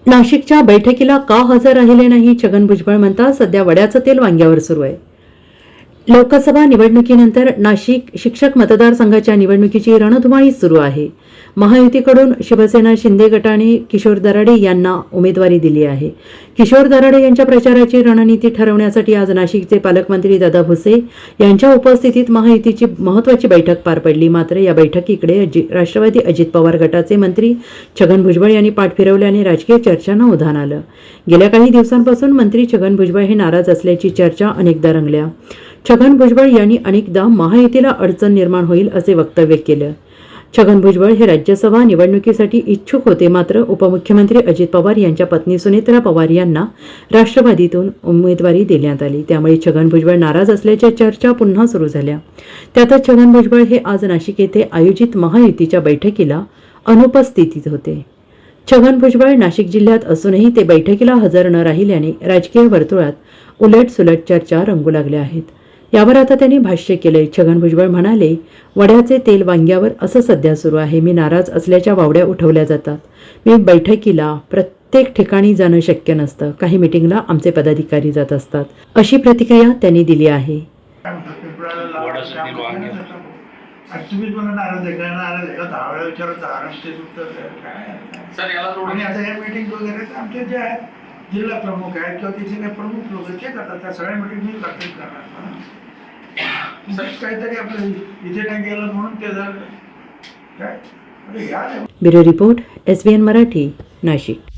नाशिकच्या बैठकीला का हजर राहिले नाही छगन भुजबळ म्हणतात सध्या वड्याचं तेल वांग्यावर सुरू आहे। लोकसभा निवडणुकीनंतर नाशिक शिक्षक मतदारसंघाच्या निवडणुकीची रणधुमाळी सुरू आहे। महायुतीकडून शिवसेना शिंदे गटाने किशोर दराडे यांना उमेदवारी दिली आहे। किशोर दराडे यांच्या प्रचाराची रणनीती ठरवण्यासाठी आज नाशिकचे पालकमंत्री दादा भुसे यांच्या उपस्थितीत महायुतीची महत्त्वाची बैठक पार पडली। मात्र या बैठकीकडे राष्ट्रवादी अजित पवार गटाचे मंत्री छगन भुजबळ यांनी पाठ फिरवल्याने राजकीय चर्चांना उधाण आलं। गेल्या काही दिवसांपासून मंत्री छगन भुजबळ हे नाराज असल्याची चर्चा अनेकदा रंगल्या। छगन भुजबळ यांनी अनेकदा महायुतीला अडचण निर्माण होईल असे वक्तव्य केले। छगन भुजबळ हे राज्यसभा निवडणुकीसाठी इच्छुक होते, मात्र उपमुख्यमंत्री अजित पवार यांच्या पत्नी सुनेत्रा पवार यांना राष्ट्रवादीतून उमेदवारी देण्यात आली। त्यामुळे छगन भुजबळ नाराज असल्याच्या चर्चा पुन्हा सुरू झाल्या। त्यातच छगन भुजबळ हे आज नाशिक येथे आयोजित महायुतीच्या बैठकीला अनुपस्थित होते। छगन भुजबळ नाशिक जिल्ह्यात असूनही ते बैठकीला हजर न राहिल्याने राजकीय वर्तुळात उलटसुलट चर्चा रंगू लागल्या आहेत। यावर आता त्यांनी भाष्य केले। छगन भुजबळ म्हणाले, वड्याचे तेल वांग्यावर असं सध्या सुरू आहे। मी नाराज असल्याच्या वावड्या उठवल्या जातात। मी बैठकीला प्रत्येक ठिकाणी जाणं शक्य नसतं। काही मीटिंगला आमचे पदाधिकारी जात असतात, अशी प्रतिक्रिया त्यांनी दिली आहे। तुम्हीच मला नाराज आहे का नाराज आहे का 10 वेळा विचारत महाराष्ट्राचे उत्तर काय आणि आता या मीटिंग वगैरे आमचे जे आहेत जिल्हा प्रमुख आहेत किंवा तिथे काही प्रमुख लोक ते करतात, त्या सगळ्या मीटिंग मी लागतील करणार काहीतरी आपलं इथे नाही गेलं म्हणून ते झालं काय। Bureau report SBN Marathi, Nashik.